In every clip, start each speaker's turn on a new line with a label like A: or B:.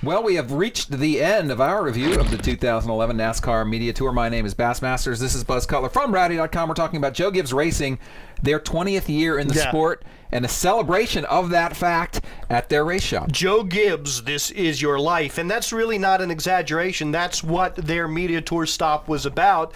A: Well, we have reached the end of our review of the 2011 NASCAR Media Tour. My name is Bassmasters. This is Buzz Cutler from Rowdy.com. We're talking about Joe Gibbs Racing, their 20th year in the sport, and a celebration of that fact at their race shop.
B: Joe Gibbs, this is your life. And that's really not an exaggeration. That's what their media tour stop was about.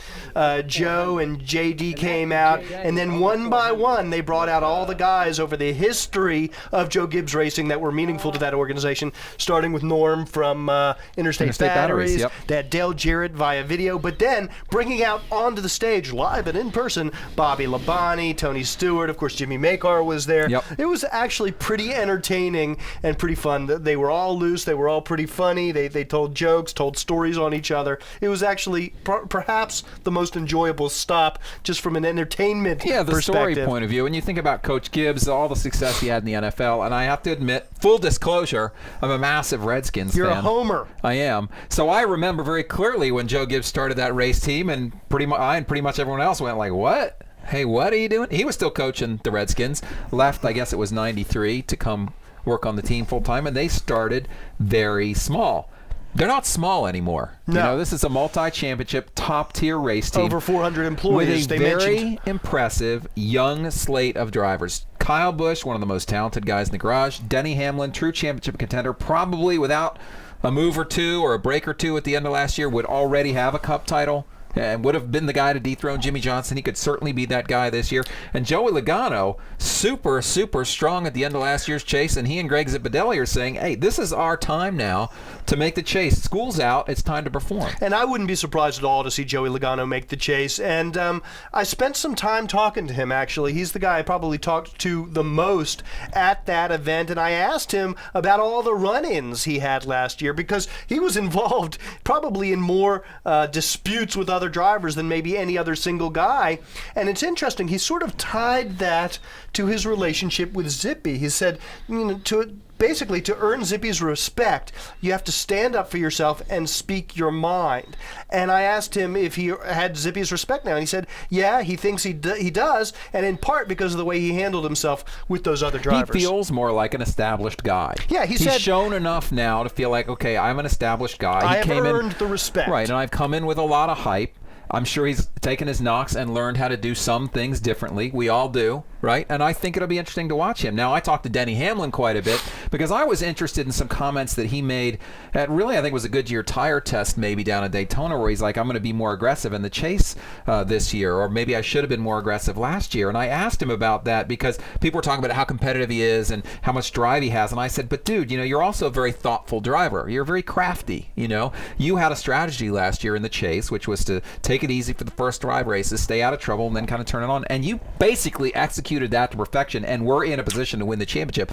B: Joe and JD came out, and then one by one, they brought out all the guys over the history of Joe Gibbs Racing that were meaningful to that organization, starting with Norm from Interstate Batteries. They had Dale Jarrett via video, but then bringing out onto the stage, live and in person, Bobby Labonte, Tony Stewart, of course, Jimmy Makar was there. It was actually pretty entertaining and pretty fun. They were all loose. They were all pretty funny. They told jokes, told stories on each other. It was actually perhaps the most enjoyable stop just from an entertainment perspective.
A: The story point of view. When you think about Coach Gibbs, all the success he had in the NFL, and I have to admit, full disclosure, I'm a massive Redskins fan.
B: You're a homer.
A: I am. So I remember very clearly when Joe Gibbs started that race team, and I and pretty much everyone else went like, what? Hey, what are you doing? He was still coaching the Redskins. Left, I guess it was 93, to come work on the team full-time, and they started very small. They're not small anymore.
B: No.
A: You know, this is a multi-championship, top-tier race team.
B: Over 400 employees,
A: with a very impressive young slate of drivers. Kyle Busch, one of the most talented guys in the garage. Denny Hamlin, true championship contender, probably without a move or two or a break or two at the end of last year, would already have a Cup title and would have been the guy to dethrone Jimmy Johnson. He could certainly be that guy this year. And Joey Logano, super, super strong at the end of last year's chase, and he and Greg Zipadelli are saying, hey, this is our time now to make the chase. School's out. It's time to perform.
B: And I wouldn't be surprised at all to see Joey Logano make the chase. And I spent some time talking to him, actually. He's the guy I probably talked to the most at that event. And I asked him about all the run-ins he had last year, because he was involved probably in more disputes with other drivers than maybe any other single guy. And it's interesting, he sort of tied that to his relationship with Zippy. He said, basically, to earn Zippy's respect, you have to stand up for yourself and speak your mind. And I asked him if he had Zippy's respect now, and he said, yeah, he thinks he does, and in part because of the way he handled himself with those other drivers.
A: He feels more like an established guy.
B: Yeah,
A: he's shown enough now to feel like, okay, I'm an established guy.
B: I have earned the respect.
A: Right, and I've come in with a lot of hype. I'm sure he's taken his knocks and learned how to do some things differently. We all do, right? And I think it'll be interesting to watch him. Now, I talked to Denny Hamlin quite a bit because I was interested in some comments that he made at really, I think it was a Goodyear tire test maybe down at Daytona, where he's like, I'm going to be more aggressive in the chase this year, or maybe I should have been more aggressive last year. And I asked him about that because people were talking about how competitive he is and how much drive he has. And I said, but dude, you're also a very thoughtful driver. You're very crafty, You had a strategy last year in the chase, which was to take it easy for the first 5 races, stay out of trouble, and then kind of turn it on. And you basically executed that to perfection, and we're in a position to win the championship.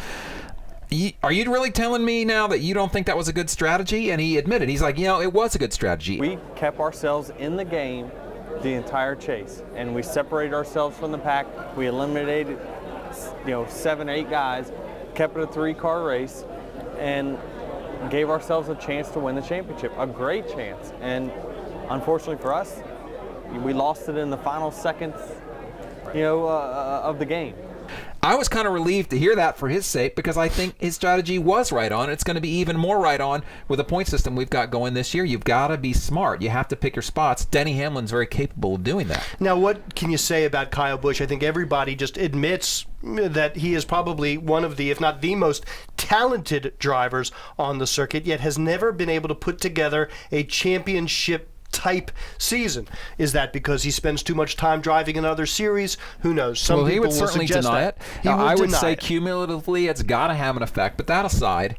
A: Are you really telling me now that you don't think that was a good strategy? And he admitted, he's like, it was a good strategy.
C: We kept ourselves in the game the entire chase, and we separated ourselves from the pack. We eliminated 7, 8 guys, kept it a 3-car race, and gave ourselves a chance to win the championship, a great chance. And unfortunately for us, we lost it in the final seconds, of the game.
A: I was kind of relieved to hear that for his sake, because I think his strategy was right on. It's going to be even more right on with the point system we've got going this year. You've got to be smart. You have to pick your spots. Denny Hamlin's very capable of doing that.
B: Now, what can you say about Kyle Busch? I think everybody just admits that he is probably one of the, if not the most talented drivers on the circuit, yet has never been able to put together a championship type season. Is that because he spends too much time driving in other series? Who knows? Some people
A: he would certainly deny it. I would say cumulatively it's got to have an effect. But that aside,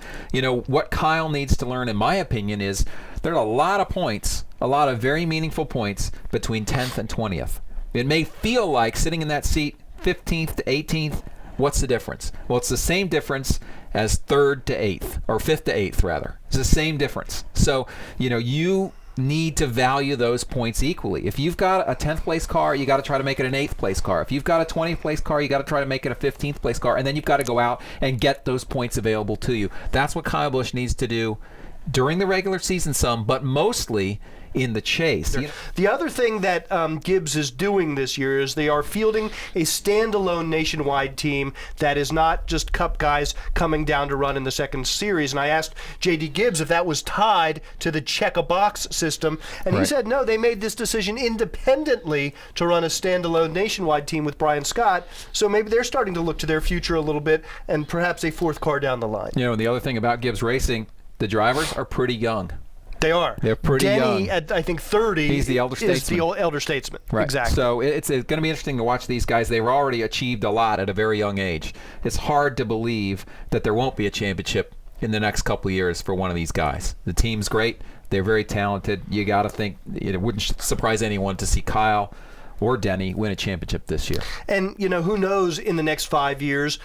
A: what Kyle needs to learn, in my opinion, is there are a lot of points, a lot of very meaningful points between 10th and 20th. It may feel like sitting in that seat 15th to 18th. What's the difference? Well, it's the same difference as 3rd to 8th, or 5th to 8th, rather. It's the same difference. So, you need to value those points equally. If you've got a 10th place car, you got to try to make it an 8th place car. If you've got a 20th place car, you got to try to make it a 15th place car, and then you've got to go out and get those points available to you. That's what Kyle Busch needs to do during the regular season some, but mostly in the chase.
B: The other thing that Gibbs is doing this year is they are fielding a standalone nationwide team that is not just Cup guys coming down to run in the second series. And I asked J.D. Gibbs if that was tied to the check-a-box system, and he said no, they made this decision independently to run a standalone nationwide team with Brian Scott. So maybe they're starting to look to their future a little bit and perhaps a fourth car down the line.
A: You know, and the other thing about Gibbs Racing, the drivers are pretty young.
B: They are.
A: They're pretty
B: Denny,
A: young.
B: At I think 30,
A: He's the elder statesman.
B: is the elder statesman.
A: Right.
B: Exactly.
A: So it's going to be interesting to watch these guys. They've already achieved a lot at a very young age. It's hard to believe that there won't be a championship in the next couple of years for one of these guys. The team's great. They're very talented. You got to think it wouldn't surprise anyone to see Kyle or Denny win a championship this year.
B: And, you know, who knows in the next 5 years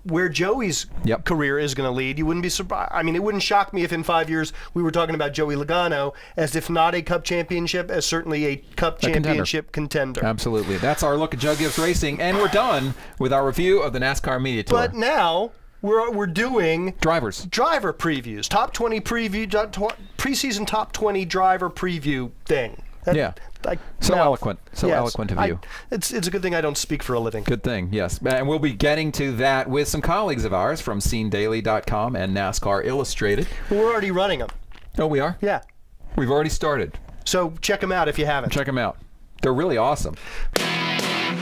B: where Joey's career is going to lead. You wouldn't be surprised. I mean, it wouldn't shock me if in 5 years we were talking about Joey Logano as if not a Cup championship, as certainly a Cup championship contender.
A: Absolutely. That's our look at Joe Gibbs Racing, and we're done with our review of the NASCAR Media Tour.
B: But now we're doing
A: driver
B: previews, top 20 preseason top 20 driver preview thing.
A: Eloquent of you.
B: It's a good thing I don't speak for a living.
A: Good thing, yes. And we'll be getting to that with some colleagues of ours from SceneDaily.com and NASCAR Illustrated.
B: We're already running them.
A: Oh, we are?
B: Yeah.
A: We've already started.
B: So check them out if you haven't.
A: Check them out. They're really awesome.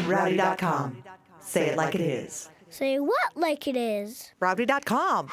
D: Rowdy.com. Say it like it is.
E: Say what like it is?
D: Rowdy.com.